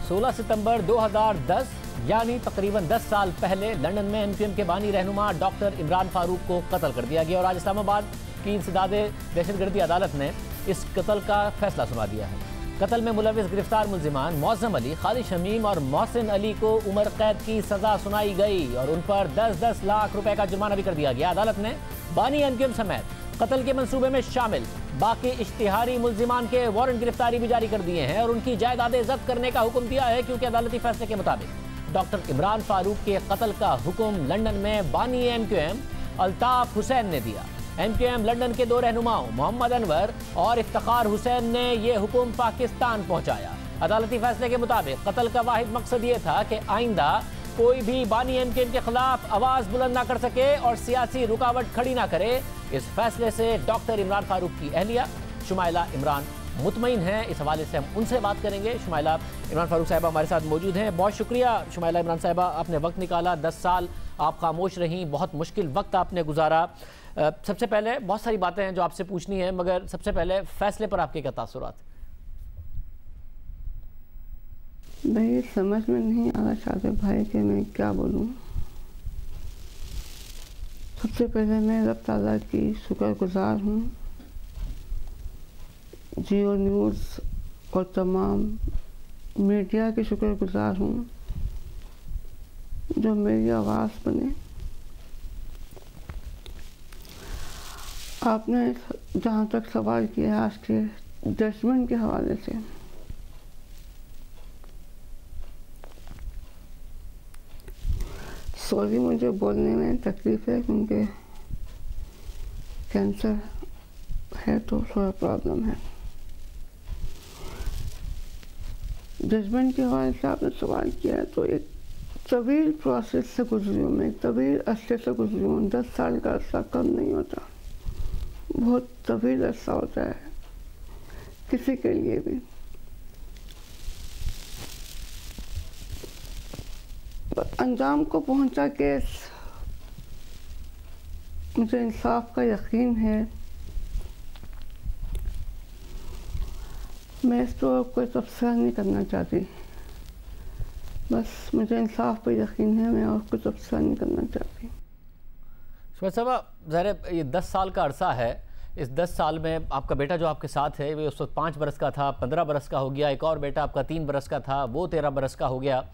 16 सितंबर 2010 यानी तकरीबन 10 साल पहले लंदन में एमक्यूएम के बानी रहनुमा डॉक्टर इमरान फारूक को कत्ल कर दिया गया और आज इस्लामाबाद की इंसदादे दहशतगर्दी अदालत ने इस कत्ल का फैसला सुना दिया है। कत्ल में मुलविस गिरफ्तार मुल्जिमान मौसम अली, खालिद शमीम और मोहसिन अली को उम्र कैद की सजा सुनाई गई और उन पर 10-10 लाख रुपए का जुर्माना भी कर दिया गया। अदालत ने बानी एमक्यूएम समेत कत्ल के मंसूबे में शामिल बाकी इश्तिहारी मुल्जिमान के वारंट गिरफ्तारी भी जारी कर दिए हैं और उनकी जायदादें जब्त करने का हुक्म दिया है, क्योंकि अदालती फैसले के मुताबिक डॉक्टर इमरान फारूक के कत्ल का हुक्म लंदन में बानी एमक्यूएम अल्ताफ हुसैन ने दिया। एमक्यूएम लंदन के 2 रहनुमाओं मोहम्मद अनवर और इफ्तिखार हुसैन ने यह हुक्म पाकिस्तान पहुंचाया। अदालती फैसले के मुताबिक कत्ल का वाहिद मकसद ये था कि आइंदा कोई भी बानी एमक्यूएम के खिलाफ आवाज बुलंद ना कर सके और सियासी रुकावट खड़ी ना करे। इस फैसले से डॉक्टर इमरान फारूक की अहलिया शुमाइला इमरान मुतमईन हैं। इस हवाले से हम उनसे बात करेंगे। शुमाइला इमरान फारूक साहिबा हमारे साथ मौजूद हैं। बहुत शुक्रिया शुमाइला इमरान साहिबा, आपने वक्त निकाला। 10 साल आप खामोश रहीं, बहुत मुश्किल वक्त आपने गुजारा। सबसे पहले बहुत सारी बातें हैं जो आपसे पूछनी है, मगर सबसे पहले फैसले पर आपके क्या तासुरात? भाई समझ में नहीं आ रहा शाकिब भाई कि मैं क्या बोलूँ। सबसे पहले मैं रब ताला की शुक्रगुजार हूँ, जियो न्यूज़ और तमाम मीडिया की शुक्रगुजार हूँ जो मेरी आवाज़ बने। आपने जहाँ तक सवाल किया आज के जजमेंट के हवाले से, सॉरी मुझे बोलने में तकलीफ़ है क्योंकि कैंसर है तो थोड़ा प्रॉब्लम है। जजमेंट के हवाले से आपने सवाल किया है तो एक तवील प्रोसेस से गुजरी हूँ मैं, तवील अरसे से गुजरी हूँ। 10 साल का अरसा कम नहीं होता, बहुत तवील अरसा होता है किसी के लिए भी। अंजाम को पहुंचा केस, मुझे इंसाफ का यकीन है। मैं इस पर कोई तबसरा नहीं करना चाहती, बस मुझे इंसाफ पर यकीन है, मैं और कोई तबसरा नहीं करना चाहती। शुमाइला साहबा, ज़ाहिर ये 10 साल का अरसा है। इस 10 साल में आपका बेटा जो आपके साथ है वो उस वक्त 5 बरस का था, 15 बरस का हो गया। एक और बेटा आपका 3 बरस का था, वो 13 बरस का हो गया।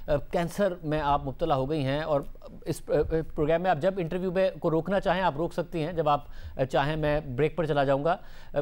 कैंसर में आप मुब्तला हो गई हैं और इस प्रोग्राम में आप जब इंटरव्यू को रोकना चाहें आप रोक सकती हैं, जब आप चाहें मैं ब्रेक पर चला जाऊंगा।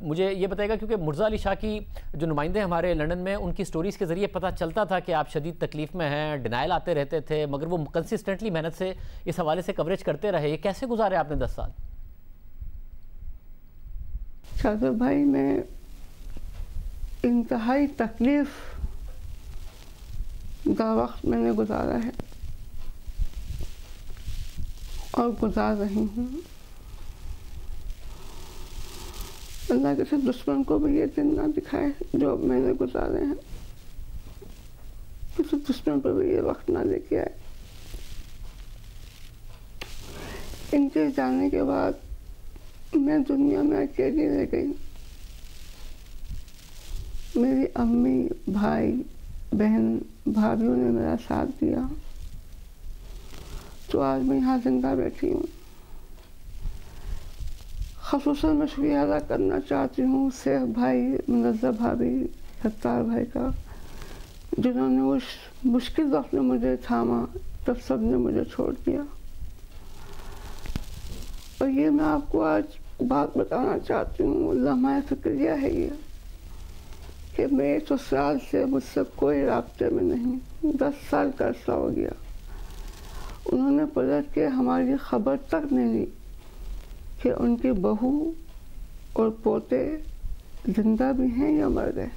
मुझे ये बताइएगा, क्योंकि मुर्ज़ा अली शाह की जो नुमाइंदे हमारे लंदन में, उनकी स्टोरीज़ के ज़रिए पता चलता था कि आप शदीद तकलीफ़ में हैं, डिनाइल आते रहते थे, मगर वो कंसिस्टेंटली मेहनत से इस हवाले से कवरेज करते रहे। ये कैसे गुजारे आपने 10 साल? शाकिब भाई, मैं इंतहाई तकलीफ़ का वक्त मैंने गुजारा है और गुजार रही हूँ। अल्लाह के सिर्फ दुश्मन को भी ये दिन ना दिखाए जो मैंने गुजारे हैं, किसी दुश्मन पर भी ये वक्त ना लेके आए। इनके जाने के बाद मैं दुनिया में अकेली रह गई। मेरी अम्मी, भाई, बहन, भाभीयों ने मेरा साथ दिया तो आज मैं यहाँ जिंदा बैठी हूँ। ख़ुसूसन मैं शुक्रिया अदा करना चाहती हूँ सैफ भाई, मुनज़्ज़र भाभी, सत्तार भाई का, जिन्होंने उस मुश्किल वक्त में मुझे थामा तब सब ने मुझे छोड़ दिया। और ये मैं आपको आज बात बताना चाहती हूँ, लम्हा फ़िक्रिया है ये कि मैं तो साल से मुझसे कोई राब्ते में नहीं, 10 साल का अरसा हो गया। उन्होंने पलट के हमारी खबर तक नहीं ली कि उनकी बहू और पोते जिंदा भी हैं या मर गए।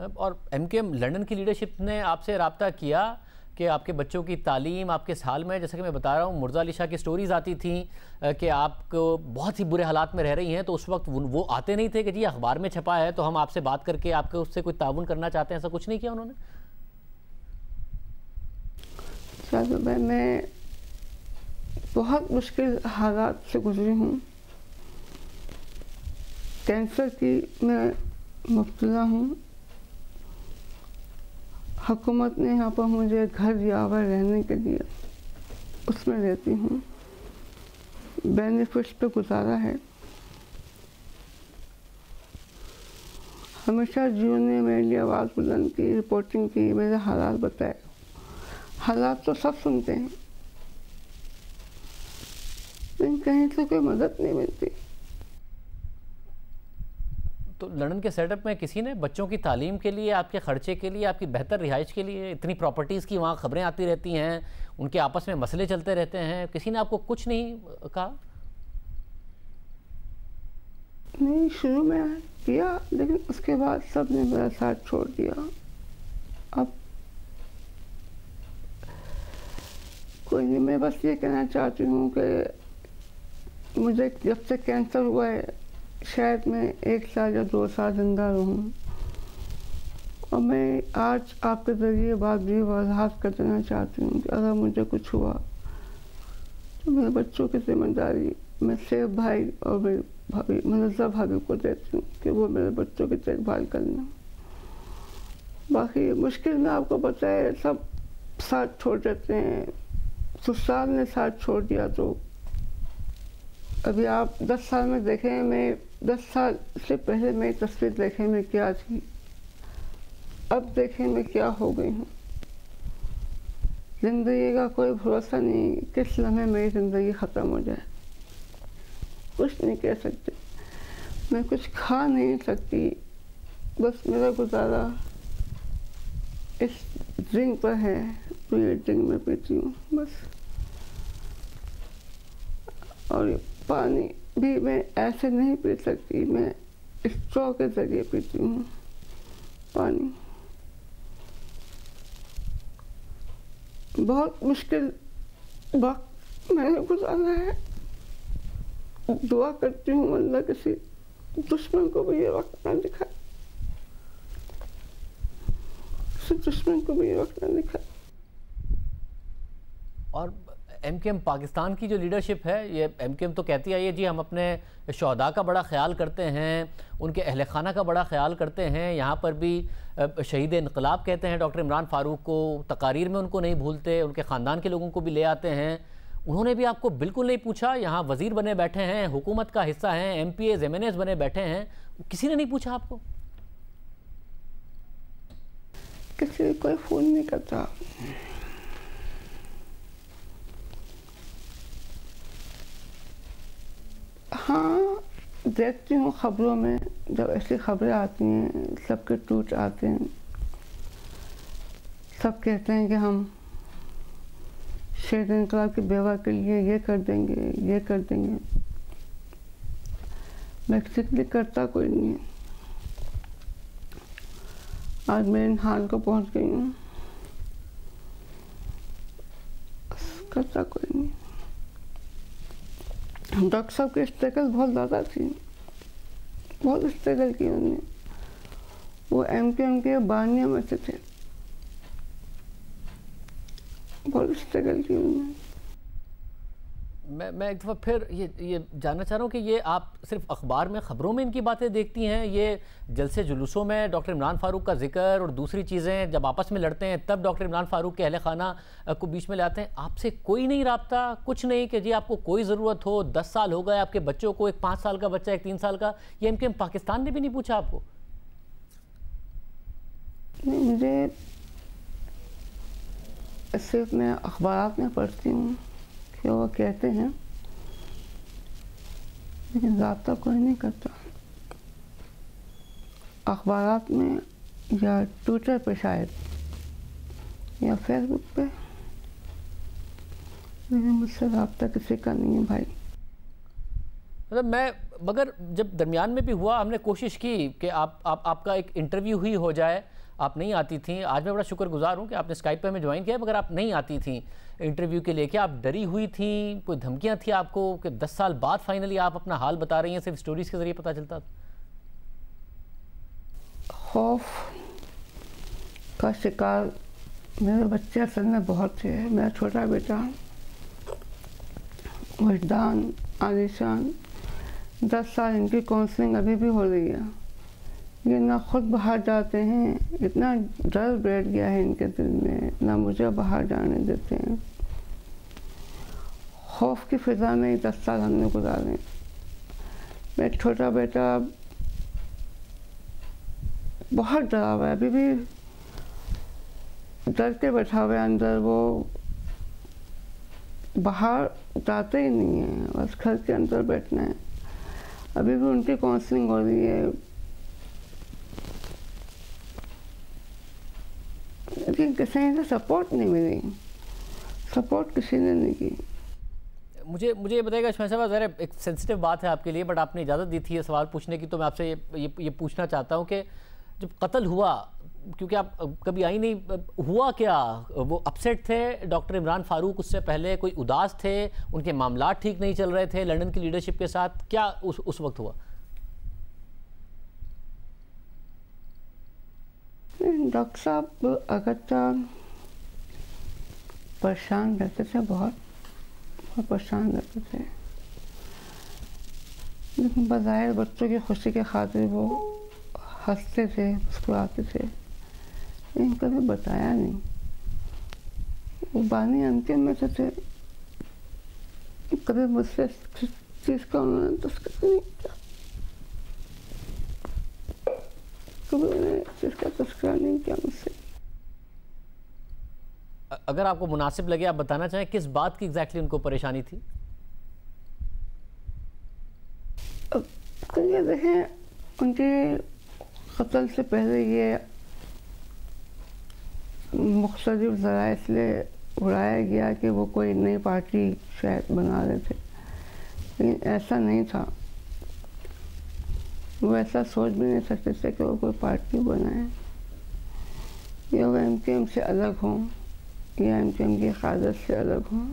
और एमक्यूएम लंदन की लीडरशिप ने आपसे रब्ता किया कि आपके बच्चों की तालीम आपके साल में, जैसे कि मैं बता रहा हूँ, मुर्ज़ा अली शाह की स्टोरीज़ आती थी कि आपको बहुत ही बुरे हालात में रह रही हैं, तो उस वक्त वो आते नहीं थे कि जी अखबार में छपा है तो हम आपसे बात करके आपके उससे कोई ताउन करना चाहते हैं? ऐसा कुछ नहीं किया उन्होंने? शाकिब भाई, मैं बहुत मुश्किल हालात से गुजरी हूँ। कैंसर की मैं मुब्तला हूँ हुकूमत ने यहाँ पर मुझे घर दिया हुआ रहने के लिए, उसमें रहती हूँ। बेनिफिट्स पे गुजारा है। हमेशा जियो ने मेरे लिए आवाज़ बुलंद की, रिपोर्टिंग की, मेरे हालात बताए। हालात तो सब सुनते हैं, लेकिन कहीं से कोई मदद नहीं मिलती। तो लंदन के सेटअप में किसी ने बच्चों की तालीम के लिए, आपके खर्चे के लिए, आपकी बेहतर रिहाइश के लिए, इतनी प्रॉपर्टीज़ की वहाँ खबरें आती रहती हैं, उनके आपस में मसले चलते रहते हैं, किसी ने आपको कुछ नहीं कहा? नहीं, शुरू में किया, लेकिन उसके बाद सब ने मेरा साथ छोड़ दिया। अब कोई नहीं, मैं बस ये कहना चाहती हूँ कि मुझे जब से कैंसर हुआ है, शायद मैं 1 साल या 2 साल जिंदा रहूँ। और मैं आज आपके ज़रिए बात भी वजाहत कर देना चाहती हूँ कि अगर मुझे कुछ हुआ तो मेरे बच्चों की जिम्मेदारी मैं सेफ भाई और मेरी भाभी मनज़्ज़ा भाभी को देती हूँ कि वो मेरे बच्चों की देखभाल करना। बाकी मुश्किल में आपको पता है, सब साथ छोड़ देते हैं। ससुराल ने साथ छोड़ दिया, तो अभी आप 10 साल में देखें, मैं 10 साल से पहले मेरी तस्वीर देखें मैं क्या थी, अब देखें मैं क्या हो गई हूँ। ज़िंदगी का कोई भरोसा नहीं, किस लम्हे मेरी ज़िंदगी ख़त्म हो जाए, कुछ नहीं कह सकते। मैं कुछ खा नहीं सकती, बस मेरा गुजारा इस ड्रिंक पर है, तो ये ड्रिंक में पीती हूँ बस। और पानी भी मैं ऐसे नहीं पी सकती, मैं स्ट्रॉ के ज़रिए पीती हूँ पानी। बहुत मुश्किल वक्त मैंने गुजारा है। दुआ करती हूँ अल्लाह किसी दुश्मन को भी ये वक्त ना दिखाए, किसी दुश्मन को भी ये वक्त ना दिखाए। और एमकेएम पाकिस्तान की जो लीडरशिप है, ये एमकेएम तो कहती है ये जी हम अपने शहदा का बड़ा ख्याल करते हैं, उनके अहल खाना का बड़ा ख्याल करते हैं। यहाँ पर भी शहीद इनकलाब कहते हैं डॉक्टर इमरान फारूक को, तकारीर में उनको नहीं भूलते, उनके ख़ानदान के लोगों को भी ले आते हैं। उन्होंने भी आपको बिल्कुल नहीं पूछा? यहाँ वज़ीर बने बैठे हैं, हुकूमत का हिस्सा हैं, MPAs MNAs बने बैठे हैं, किसी ने नहीं पूछा आपको? किसी कोई फ़ोन नहीं करता। हाँ, देखती हूँ खबरों में, जब ऐसी खबरें आती हैं, सबके ट्वीट आते हैं, सब कहते हैं कि हम शहीद इनकलाब की बेवा के लिए ये कर देंगे, ये कर देंगे। मैं किसी के लिए करता कोई नहीं है। आज मैं इन हाल को पहुँच गई हूँ, करता कोई नहीं। डॉक्टर साहब की स्ट्रगल बहुत ज़्यादा थी, बहुत स्ट्रगल की उन्होंने। वो MKM के बानियों में से थे, बहुत स्ट्रगल की उन्होंने। मैं एक दफ़ा फिर ये जानना चाह रहा हूँ कि ये आप सिर्फ अखबार में, ख़बरों में इनकी बातें देखती हैं, ये जलसे जुलूसों में डॉक्टर इमरान फारूक का जिक्र और दूसरी चीज़ें जब आपस में लड़ते हैं तब डॉक्टर इमरान फारूक के अहले खाना को बीच में लाते हैं, आपसे कोई नहीं राब्ता, कुछ नहीं कि जी आपको कोई ज़रूरत हो, 10 साल हो गए आपके बच्चों को, एक 5 साल का बच्चा, एक 3 साल का, ये MKM पाकिस्तान ने भी नहीं पूछा आपको? नहीं, मुझे सिर्फ मैं अखबार में पढ़ती हूँ कि वो कहते हैं, लेकिन रब्ता कोई नहीं करता। अखबार में या ट्विटर पे शायद, या फेसबुक पे, लेकिन मुझसे रब्ता किसी का नहीं है भाई। मतलब मैं, मगर जब दरमियान में भी हुआ, हमने कोशिश की कि आपका एक इंटरव्यू ही हो जाए, आप नहीं आती थी। आज मैं बड़ा शुक्रगुजार हूँ कि आपने स्काइप पे हमें ज्वाइन किया, मगर आप नहीं आती थी इंटरव्यू के लिए। क्या आप डरी हुई थी, कोई धमकियाँ थी आपको कि 10 साल बाद फाइनली आप अपना हाल बता रही हैं, सिर्फ स्टोरीज के ज़रिए पता चलता? खौफ का शिकार मेरे बच्चे असल में बहुत थे। मेरा छोटा बेटा वजदान, आलिशान, 10 साल इनकी काउंसलिंग अभी भी हो रही है। ये ना खुद बाहर जाते हैं, इतना डर बैठ गया है इनके दिल में, ना मुझे बाहर जाने देते हैं। खौफ की फिजा में ही 10 साल हमने गुजारे। मेरा छोटा बेटा बहुत डरा हुआ है, अभी भी डर के बैठा हुआ है अंदर। वो बाहर जाते ही नहीं है, बस घर के अंदर बैठना है। अभी भी उनकी काउंसलिंग हो रही है, लेकिन किसी ने सपोर्ट नहीं मिली, सपोर्ट किसी ने नहीं की। मुझे ये बताइएगा इस्माइल साहब, ज़रा एक सेंसिटिव बात है आपके लिए, बट आपने इजाज़त दी थी ये सवाल पूछने की, तो मैं आपसे ये पूछना चाहता हूँ कि जब कत्ल हुआ, क्योंकि आप कभी आई नहीं, हुआ क्या? वो अपसेट थे डॉक्टर इमरान फारूक, उससे पहले कोई उदास थे, उनके मामला ठीक नहीं चल रहे थे लंदन की लीडरशिप के साथ, क्या उस वक्त हुआ? डॉक्टर साहब अगरचा परेशान रहते थे, बहुत परेशान रहते थे, लेकिन बज़ाहिर बच्चों की खुशी के खातिर वो हंसते थे, मुस्कुराते थे, लेकिन कभी बताया नहीं। वो बानी अंतिम में से थे, कभी मुझसे चीज़ का उन्होंने तस्करा नहीं किया, कभी उन्होंने चीज़ का तस्करा नहीं किया मुझसे। अगर आपको मुनासिब लगे आप बताना चाहें किस बात की एग्जैक्टली उनको परेशानी थी? तो ये देखें, उनके कत्ल से पहले ये मुख्तलिफ ज़राए इसलिए उड़ाया गया कि वो कोई नई पार्टी शायद बना रहे थे, लेकिन ऐसा नहीं था। वो ऐसा सोच भी नहीं सकते थे कि वो कोई पार्टी बनाए, या वो MKM से अलग हों, या MKM की क़यादत से अलग हों।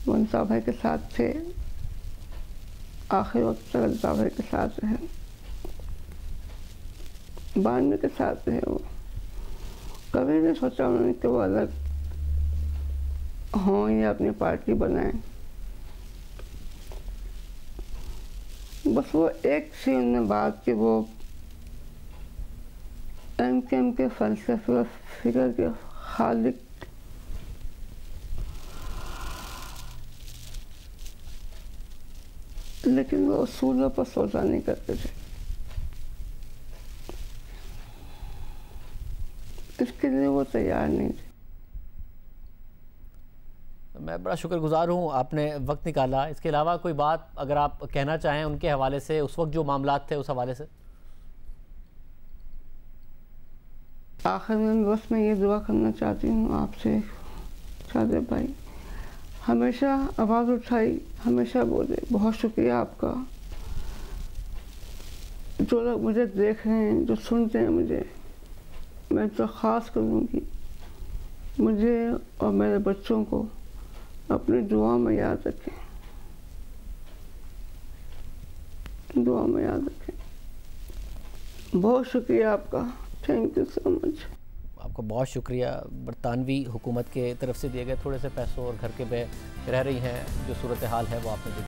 वो अल्ताफ़ भाई के साथ थे, आखिर वक्त तक अल्ताफ़ भाई के साथ रहे, बानवे के साथ रहे। वो कभी नहीं सोचा उन्होंने कि वो अलग हों या अपनी पार्टी बनाएं। बस वो एक सी उनमें बात कि वो MKM के फ़लसफ़े और फ़िक्र के खालिक लेकिन वो उसूलों पर सौदा नहीं करते थे। इसके लिए वो तैयार नहीं थे। मैं बड़ा शुक्रगुजार हूँ आपने वक्त निकाला। इसके अलावा कोई बात अगर आप कहना चाहें उनके हवाले से, उस वक्त जो मामलात थे उस हवाले से? आखिर में बस मैं ये दुआ करना चाहती हूँ आपसे, शादिब भाई हमेशा आवाज़ उठाई, हमेशा बोले बहुत शुक्रिया आपका। जो लोग मुझे देख रहे हैं, जो सुनते हैं मुझे, मैं दरख्वास्त करूँगी मुझे और मेरे बच्चों को अपनी दुआ में याद रखें, दुआ में याद रखें। बहुत शुक्रिया आपका, थैंक यू सो मच। आपका बहुत शुक्रिया। बरतानवी हुकूमत के तरफ से दिए गए थोड़े से पैसों और घर के पे रह रही हैं, जो सूरत हाल है वो आपने देखी।